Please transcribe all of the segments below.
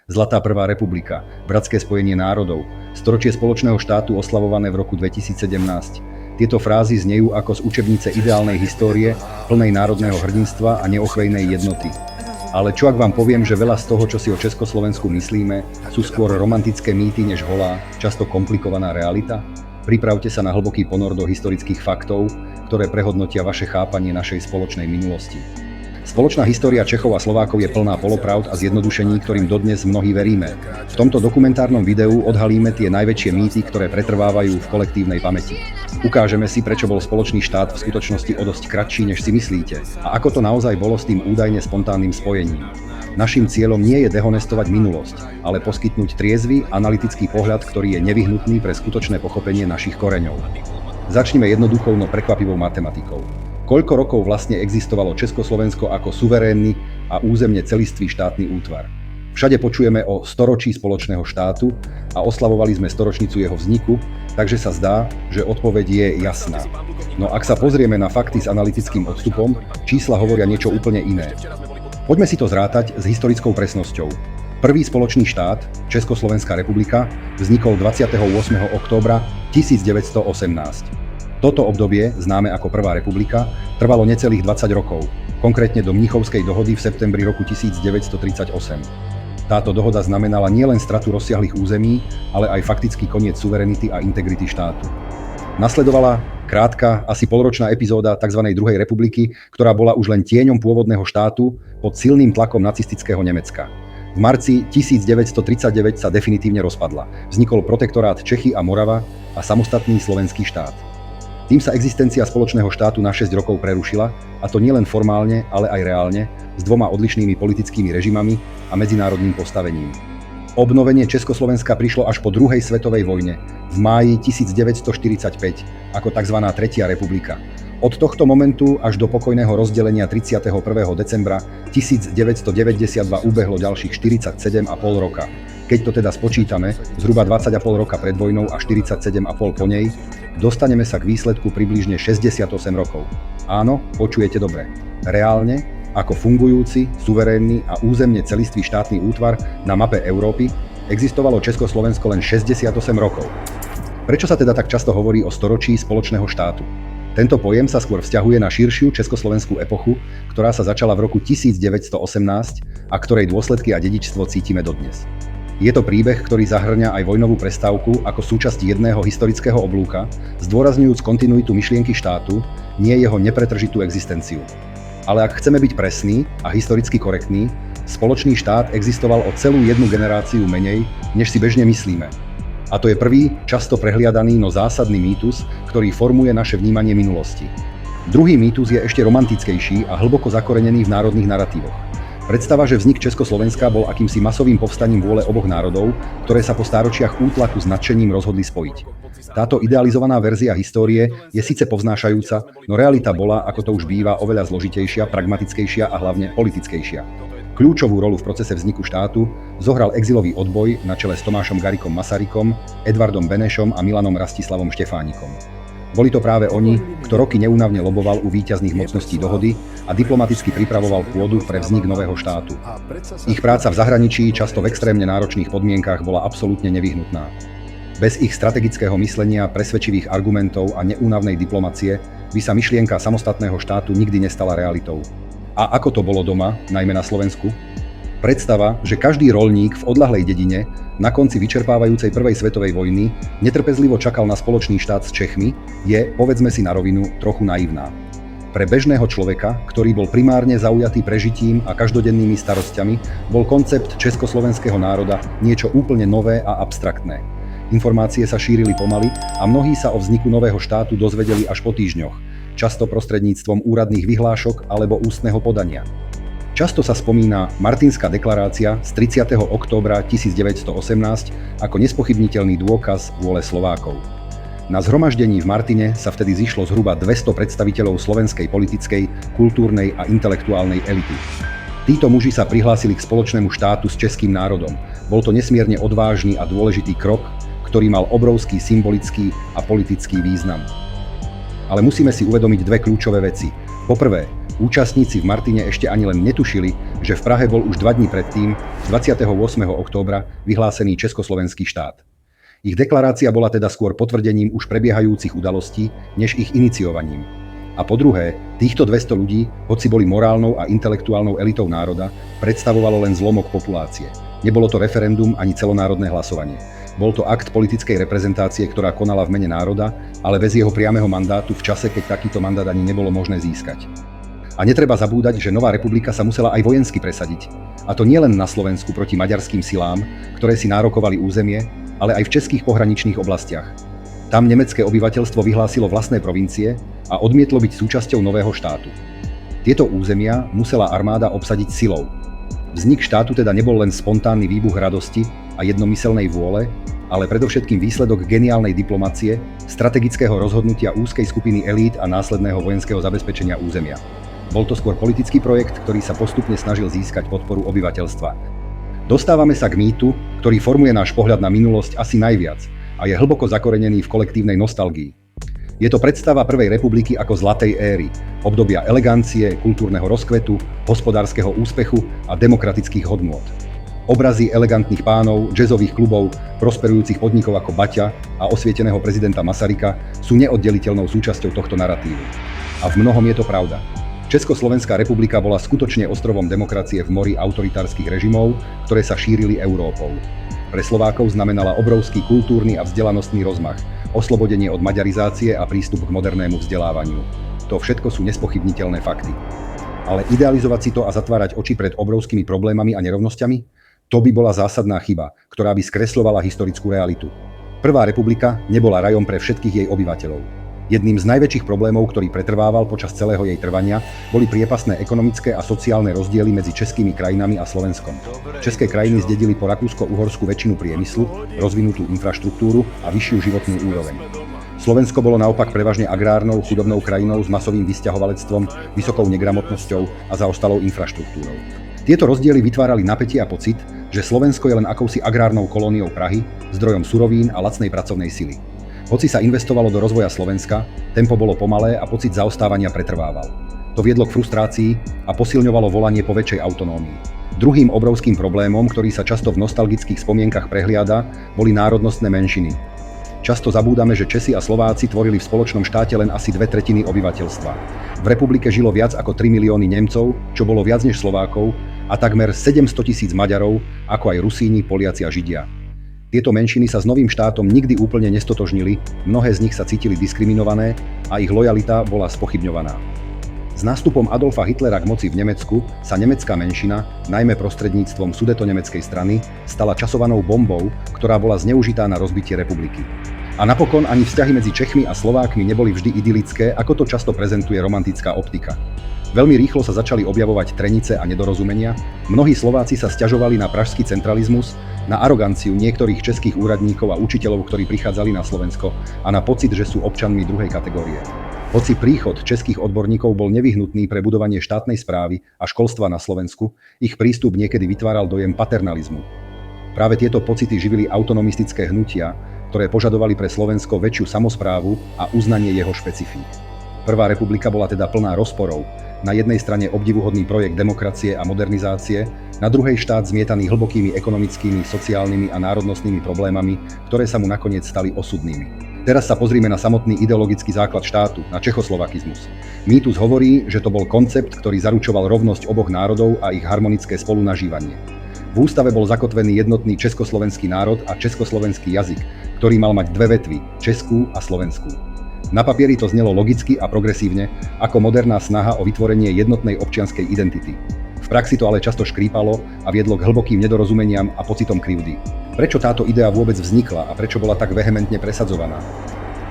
Zlatá prvá republika, bratské spojenie národov, storočie spoločného štátu oslavované v roku 2017. Tieto frázy znejú ako z učebnice ideálnej histórie, plnej národného hrdinstva a neochvejnej jednoty. Ale čo ak vám poviem, že veľa z toho, čo si o Československu myslíme, sú skôr romantické mýty než holá, často komplikovaná realita? Pripravte sa na hlboký ponor do historických faktov, ktoré prehodnotia vaše chápanie našej spoločnej minulosti. Spoločná história Čechov a Slovákov je plná polopravd a zjednodušení, ktorým dodnes mnohí veríme. V tomto dokumentárnom videu odhalíme tie najväčšie mýty, ktoré pretrvávajú v kolektívnej pamäti. Ukážeme si, prečo bol spoločný štát v skutočnosti o dosť kratší, než si myslíte, a ako to naozaj bolo s tým údajne spontánnym spojením. Naším cieľom nie je dehonestovať minulosť, ale poskytnúť triezvy, analytický pohľad, ktorý je nevyhnutný pre skutočné pochopenie našich koreňov. Začnime jednoduchou, no prekvapivou matematikou. Koľko rokov vlastne existovalo Československo ako suverénny a územne celistvý štátny útvar? Všade počujeme o storočí spoločného štátu a oslavovali sme storočnicu jeho vzniku, takže sa zdá, že odpoveď je jasná. No ak sa pozrieme na fakty s analytickým odstupom, čísla hovoria niečo úplne iné. Poďme si to zrátať s historickou presnosťou. Prvý spoločný štát, Československá republika, vznikol 28. októbra 1918. Toto obdobie, známe ako Prvá republika, trvalo necelých 20 rokov, konkrétne do Mníchovskej dohody v septembri roku 1938. Táto dohoda znamenala nielen stratu rozsiahlych území, ale aj faktický koniec suverenity a integrity štátu. Nasledovala krátka, asi polročná epizóda tzv. Druhej republiky, ktorá bola už len tieňom pôvodného štátu pod silným tlakom nacistického Nemecka. V marci 1939 sa definitívne rozpadla. Vznikol protektorát Čechy a Morava a samostatný slovenský štát. Tým sa existencia spoločného štátu na 6 rokov prerušila, a to nielen formálne, ale aj reálne, s dvoma odlišnými politickými režimami a medzinárodným postavením. Obnovenie Československa prišlo až po druhej svetovej vojne, v máji 1945, ako tzv. Tretia republika. Od tohto momentu až do pokojného rozdelenia 31. decembra 1992 ubehlo ďalších 47,5 roka. Keď to teda spočítame, zhruba 20,5 roka pred vojnou a 47,5 po nej, dostaneme sa k výsledku približne 68 rokov. Áno, počujete dobre. Reálne, ako fungujúci, suverénny a územne celistvý štátny útvar na mape Európy, existovalo Československo len 68 rokov. Prečo sa teda tak často hovorí o storočí spoločného štátu? Tento pojem sa skôr vzťahuje na širšiu československú epochu, ktorá sa začala v roku 1918 a ktorej dôsledky a dedičstvo cítime dodnes. Je to príbeh, ktorý zahŕňa aj vojnovú prestávku ako súčasť jedného historického oblúka, zdôrazňujúc kontinuitu myšlienky štátu, nie jeho nepretržitú existenciu. Ale ak chceme byť presní a historicky korektní, spoločný štát existoval o celú jednu generáciu menej, než si bežne myslíme. A to je prvý, často prehliadaný, no zásadný mýtus, ktorý formuje naše vnímanie minulosti. Druhý mýtus je ešte romantickejší a hlboko zakorenený v národných naratívoch. Predstava, že vznik Československa bol akýmsi masovým povstaním vôle oboch národov, ktoré sa po stáročiach útlaku s nadšením rozhodli spojiť. Táto idealizovaná verzia histórie je síce povznášajúca, no realita bola, ako to už býva, oveľa zložitejšia, pragmatickejšia a hlavne politickejšia. Kľúčovú rolu v procese vzniku štátu zohral exilový odboj na čele s Tomášom Garriguom Masarykom, Edvardom Benešom a Milanom Rastislavom Štefánikom. Boli to práve oni, kto roky neúnavne loboval u víťazných mocností dohody a diplomaticky pripravoval pôdu pre vznik nového štátu. Ich práca v zahraničí, často v extrémne náročných podmienkach, bola absolútne nevyhnutná. Bez ich strategického myslenia, presvedčivých argumentov a neúnavnej diplomacie by sa myšlienka samostatného štátu nikdy nestala realitou. A ako to bolo doma, najmä na Slovensku? Predstava, že každý roľník v odľahlej dedine na konci vyčerpávajúcej prvej svetovej vojny netrpezlivo čakal na spoločný štát s Čechmi, je, povedzme si na rovinu, trochu naivná. Pre bežného človeka, ktorý bol primárne zaujatý prežitím a každodennými starosťami, bol koncept československého národa niečo úplne nové a abstraktné. Informácie sa šírili pomaly a mnohí sa o vzniku nového štátu dozvedeli až po týždňoch, často prostredníctvom úradných vyhlášok alebo ústneho podania. Často sa spomína Martinská deklarácia z 30. októbra 1918 ako nespochybniteľný dôkaz vôle Slovákov. Na zhromaždení v Martine sa vtedy zišlo zhruba 200 predstaviteľov slovenskej politickej, kultúrnej a intelektuálnej elity. Títo muži sa prihlásili k spoločnému štátu s českým národom. Bol to nesmierne odvážny a dôležitý krok, ktorý mal obrovský symbolický a politický význam. Ale musíme si uvedomiť dve kľúčové veci. Poprvé, účastníci v Martine ešte ani len netušili, že v Prahe bol už 2 dní predtým, 28. októbra, vyhlásený Československý štát. Ich deklarácia bola teda skôr potvrdením už prebiehajúcich udalostí, než ich iniciovaním. A po druhé, týchto 200 ľudí, hoci boli morálnou a intelektuálnou elitou národa, predstavovalo len zlomok populácie. Nebolo to referendum ani celonárodné hlasovanie. Bol to akt politickej reprezentácie, ktorá konala v mene národa, ale bez jeho priameho mandátu v čase, keď takýto mandát ani nebolo možné získať. A netreba zabúdať, že nová republika sa musela aj vojensky presadiť. A to nielen na Slovensku proti maďarským silám, ktoré si nárokovali územie, ale aj v českých pohraničných oblastiach. Tam nemecké obyvateľstvo vyhlásilo vlastné provincie a odmietlo byť súčasťou nového štátu. Tieto územia musela armáda obsadiť silou. Vznik štátu teda nebol len spontánny výbuch radosti a jednomyselnej vôle, ale predovšetkým výsledok geniálnej diplomacie, strategického rozhodnutia úzkej skupiny elít a následného vojenského zabezpečenia územia. Bol to skôr politický projekt, ktorý sa postupne snažil získať podporu obyvateľstva. Dostávame sa k mýtu, ktorý formuje náš pohľad na minulosť asi najviac a je hlboko zakorenený v kolektívnej nostalgii. Je to predstava Prvej republiky ako zlatej éry, obdobia elegancie, kultúrneho rozkvetu, hospodárskeho úspechu a demokratických hodnôt. Obrazy elegantných pánov, jazzových klubov, prosperujúcich podnikov ako Baťa a osvieteného prezidenta Masaryka sú neoddeliteľnou súčasťou tohto naratívu. A v mnohom je to pravda. Československá republika bola skutočne ostrovom demokracie v mori autoritárskych režimov, ktoré sa šírili Európou. Pre Slovákov znamenala obrovský kultúrny a vzdelanostný rozmach, oslobodenie od maďarizácie a prístup k modernému vzdelávaniu. To všetko sú nespochybniteľné fakty. Ale idealizovať si to a zatvárať oči pred obrovskými problémami a nerovnosťami? To by bola zásadná chyba, ktorá by skresľovala historickú realitu. Prvá republika nebola rajom pre všetkých jej obyvateľov. Jedným z najväčších problémov, ktorý pretrvával počas celého jej trvania, boli priepastné ekonomické a sociálne rozdiely medzi českými krajinami a Slovenskom. České krajiny zdedili po Rakúsko-Uhorskú väčšinu priemyslu, rozvinutú infraštruktúru a vyššiu životnú úroveň. Slovensko bolo naopak prevažne agrárnou, chudobnou krajinou s masovým vysťahovalectvom, vysokou negramotnosťou a zaostalou infraštruktúrou. Tieto rozdiely vytvárali napätie a pocit, že Slovensko je len akousi agrárnou kolóniou Prahy, zdrojom surovín a lacnej pracovnej sily. Hoci sa investovalo do rozvoja Slovenska, tempo bolo pomalé a pocit zaostávania pretrvával. To viedlo k frustrácii a posilňovalo volanie po väčšej autonómii. Druhým obrovským problémom, ktorý sa často v nostalgických spomienkach prehliada, boli národnostné menšiny. Často zabúdame, že Česi a Slováci tvorili v spoločnom štáte len asi 2/3 obyvateľstva. V republike žilo viac ako 3 milióny Nemcov, čo bolo viac než Slovákov, a takmer 700 000 Maďarov, ako aj Rusíni, Poliaci a Židia. Tieto menšiny sa s novým štátom nikdy úplne nestotožnili, mnohé z nich sa cítili diskriminované a ich lojalita bola spochybňovaná. S nástupom Adolfa Hitlera k moci v Nemecku sa nemecká menšina, najmä prostredníctvom Sudetonemeckej strany, stala časovanou bombou, ktorá bola zneužitá na rozbitie republiky. A napokon ani vzťahy medzi Čechmi a Slovákmi neboli vždy idylické, ako to často prezentuje romantická optika. Veľmi rýchlo sa začali objavovať trenice a nedorozumenia, mnohí Slováci sa sťažovali na pražský centralizmus, na aroganciu niektorých českých úradníkov a učiteľov, ktorí prichádzali na Slovensko, a na pocit, že sú občanmi druhej kategórie. Hoci príchod českých odborníkov bol nevyhnutný pre budovanie štátnej správy a školstva na Slovensku, ich prístup niekedy vytváral dojem paternalizmu. Práve tieto pocity živili autonomistické hnutia, ktoré požadovali pre Slovensko väčšiu samosprávu a uznanie jeho špecifík. Prvá republika bola teda plná rozporov. Na jednej strane obdivuhodný projekt demokracie a modernizácie, na druhej štát zmietaný hlbokými ekonomickými, sociálnymi a národnostnými problémami, ktoré sa mu nakoniec stali osudnými. Teraz sa pozrime na samotný ideologický základ štátu, na čechoslovakizmus. Mýtus hovorí, že to bol koncept, ktorý zaručoval rovnosť oboch národov a ich harmonické spolunažívanie. V ústave bol zakotvený jednotný československý národ a československý jazyk, ktorý mal mať dve vetvy, českú a slovenskú. Na papieri to znelo logicky a progresívne, ako moderná snaha o vytvorenie jednotnej občianskej identity. V praxi to ale často škrípalo a viedlo k hlbokým nedorozumeniam a pocitom krivdy. Prečo táto idea vôbec vznikla a prečo bola tak vehementne presadzovaná?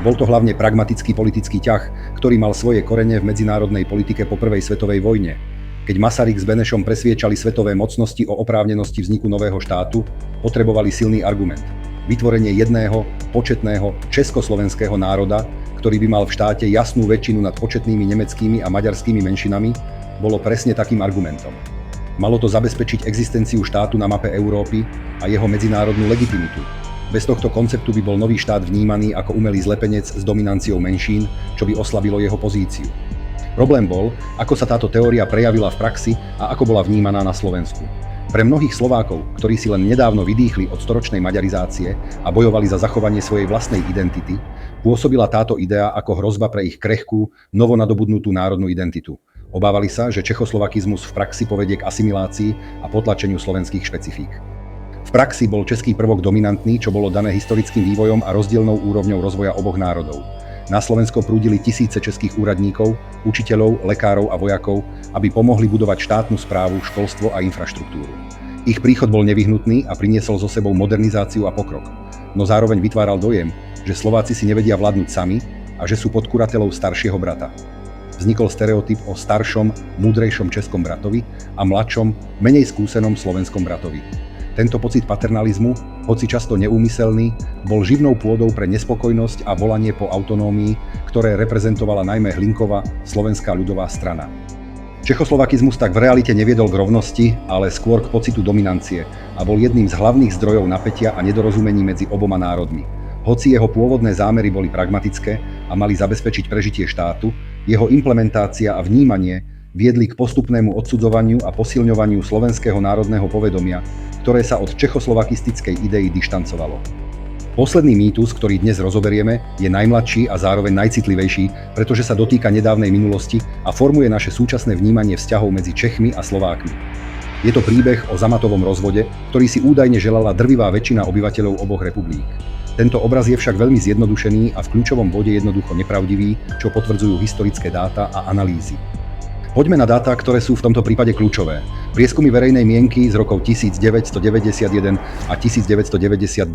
Bol to hlavne pragmatický politický ťah, ktorý mal svoje korene v medzinárodnej politike po prvej svetovej vojne. Keď Masaryk s Benešom presviečali svetové mocnosti o oprávnenosti vzniku nového štátu, potrebovali silný argument. Vytvorenie jedného, početného československého národa, ktorý by mal v štáte jasnú väčšinu nad početnými nemeckými a maďarskými menšinami, bolo presne takým argumentom. Malo to zabezpečiť existenciu štátu na mape Európy a jeho medzinárodnú legitimitu. Bez tohto konceptu by bol nový štát vnímaný ako umelý zlepenec s dominanciou menšín, čo by oslabilo jeho pozíciu. Problém bol, ako sa táto teória prejavila v praxi a ako bola vnímaná na Slovensku. Pre mnohých Slovákov, ktorí si len nedávno vydýchli od storočnej maďarizácie a bojovali za zachovanie svojej vlastnej identity, pôsobila táto idea ako hrozba pre ich krehkú, novonadobudnutú národnú identitu. Obávali sa, že čechoslovakizmus v praxi povedie k asimilácii a potlačeniu slovenských špecifík. V praxi bol český prvok dominantný, čo bolo dané historickým vývojom a rozdielnou úrovňou rozvoja oboch národov. Na Slovensko prúdili tisíce českých úradníkov, učiteľov, lekárov a vojakov, aby pomohli budovať štátnu správu, školstvo a infraštruktúru. Ich príchod bol nevyhnutný a priniesol so sebou modernizáciu a pokrok. No zároveň vytváral dojem, že Slováci si nevedia vládnuť sami a že sú pod kuratelou staršieho brata. Vznikol stereotyp o staršom, múdrejšom českom bratovi a mladšom, menej skúsenom slovenskom bratovi. Tento pocit paternalizmu, hoci často neúmyselný, bol živnou pôdou pre nespokojnosť a volanie po autonómii, ktoré reprezentovala najmä Hlinkova Slovenská ľudová strana. Čechoslovakizmus tak v realite neviedol k rovnosti, ale skôr k pocitu dominancie a bol jedným z hlavných zdrojov napätia a nedorozumení medzi oboma národmi. Hoci jeho pôvodné zámery boli pragmatické a mali zabezpečiť prežitie štátu, jeho implementácia a vnímanie viedli k postupnému odsudzovaniu a posilňovaniu slovenského národného povedomia, ktoré sa od čechoslovakistickej idei dištancovalo. Posledný mýtus, ktorý dnes rozoberieme, je najmladší a zároveň najcitlivejší, pretože sa dotýka nedávnej minulosti a formuje naše súčasné vnímanie vzťahov medzi Čechmi a Slovákmi. Je to príbeh o Zamatovom rozvode, ktorý si údajne želala drvivá väčšina obyvateľov oboch republik. Tento obraz je však veľmi zjednodušený a v kľúčovom bode jednoducho nepravdivý, čo potvrdzujú historické dáta a analýzy. Poďme na dáta, ktoré sú v tomto prípade kľúčové. Prieskumy verejnej mienky z rokov 1991 a 1992,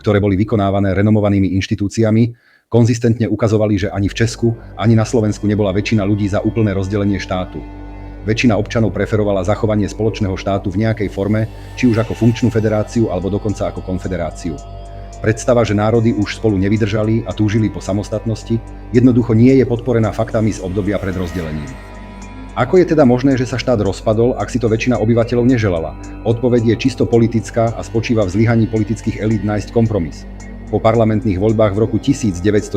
ktoré boli vykonávané renomovanými inštitúciami, konzistentne ukazovali, že ani v Česku, ani na Slovensku nebola väčšina ľudí za úplné rozdelenie štátu. Väčšina občanov preferovala zachovanie spoločného štátu v nejakej forme, či už ako funkčnú federáciu alebo dokonca ako konfederáciu. Predstava, že národy už spolu nevydržali a túžili po samostatnosti, jednoducho nie je podporená faktami z obdobia pred rozdelením. Ako je teda možné, že sa štát rozpadol, ak si to väčšina obyvateľov neželala? Odpoveď je čisto politická a spočíva v zlyhaní politických elít nájsť kompromis. Po parlamentných voľbách v roku 1992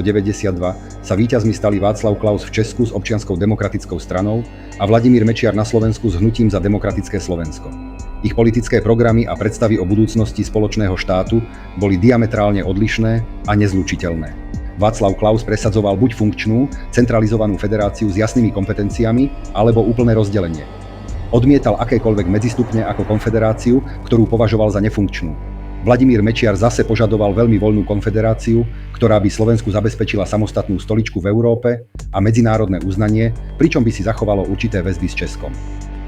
sa víťazmi stali Václav Klaus v Česku s Občianskou demokratickou stranou a Vladimír Mečiar na Slovensku s Hnutím za demokratické Slovensko. Ich politické programy a predstavy o budúcnosti spoločného štátu boli diametrálne odlišné a nezlučiteľné. Václav Klaus presadzoval buď funkčnú, centralizovanú federáciu s jasnými kompetenciami, alebo úplné rozdelenie. Odmietal akékoľvek medzistupne ako konfederáciu, ktorú považoval za nefunkčnú. Vladimír Mečiar zase požadoval veľmi voľnú konfederáciu, ktorá by Slovensku zabezpečila samostatnú stoličku v Európe a medzinárodné uznanie, pričom by si zachovalo určité väzby s Českom.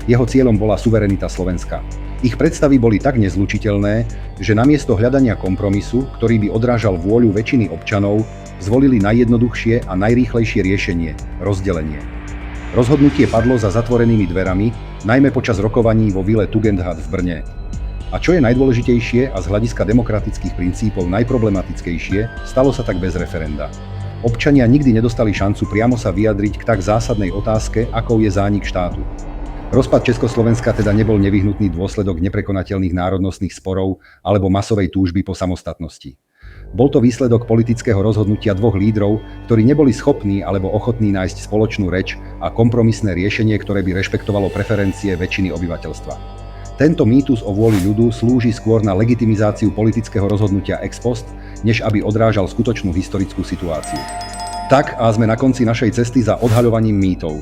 Jeho cieľom bola suverenita Slovenska. Ich predstavy boli tak nezlučiteľné, že namiesto hľadania kompromisu, ktorý by odrážal vôľu väčšiny občanov, zvolili najjednoduchšie a najrýchlejšie riešenie – rozdelenie. Rozhodnutie padlo za zatvorenými dverami, najmä počas rokovaní vo vile Tugendhat v Brne. A čo je najdôležitejšie a z hľadiska demokratických princípov najproblematickejšie, stalo sa tak bez referenda. Občania nikdy nedostali šancu priamo sa vyjadriť k tak zásadnej otázke, akou je zánik štátu. Rozpad Československa teda nebol nevyhnutný dôsledok neprekonateľných národnostných sporov alebo masovej túžby po samostatnosti. Bol to výsledok politického rozhodnutia dvoch lídrov, ktorí neboli schopní alebo ochotní nájsť spoločnú reč a kompromisné riešenie, ktoré by rešpektovalo preferencie väčšiny obyvateľstva. Tento mýtus o vôli ľudu slúži skôr na legitimizáciu politického rozhodnutia ex post, než aby odrážal skutočnú historickú situáciu. Tak a sme na konci našej cesty za odhaľovaním mýtov.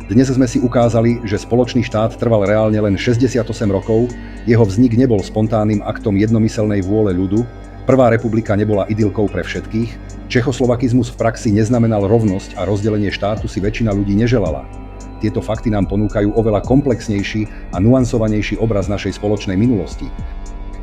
Dnes sme si ukázali, že spoločný štát trval reálne len 68 rokov, jeho vznik nebol spontánnym aktom jednomyselnej vôle ľudu, Prvá republika nebola idylkou pre všetkých, čechoslovakizmus v praxi neznamenal rovnosť a rozdelenie štátu si väčšina ľudí neželala. Tieto fakty nám ponúkajú oveľa komplexnejší a nuansovanejší obraz našej spoločnej minulosti.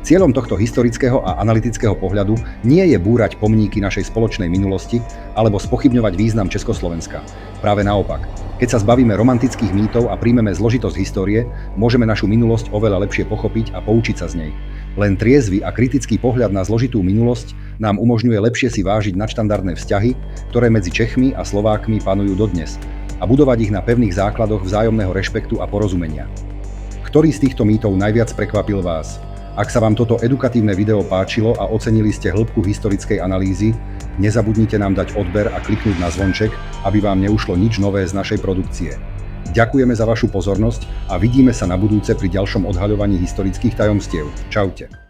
Cieľom tohto historického a analytického pohľadu nie je búrať pomníky našej spoločnej minulosti alebo spochybňovať význam Československa. Práve naopak, keď sa zbavíme romantických mýtov a príjmeme zložitosť histórie, môžeme našu minulosť oveľa lepšie pochopiť a poučiť sa z nej. Len triezvy a kritický pohľad na zložitú minulosť nám umožňuje lepšie si vážiť nadštandardné vzťahy, ktoré medzi Čechmi a Slovákmi panujú dodnes, a budovať ich na pevných základoch vzájomného rešpektu a porozumenia. Ktorý z týchto mýtov najviac prekvapil vás? Ak sa vám toto edukatívne video páčilo a ocenili ste hĺbku historickej analýzy, nezabudnite nám dať odber a kliknúť na zvonček, aby vám neušlo nič nové z našej produkcie. Ďakujeme za vašu pozornosť a vidíme sa na budúce pri ďalšom odhaľovaní historických tajomstiev. Čaute.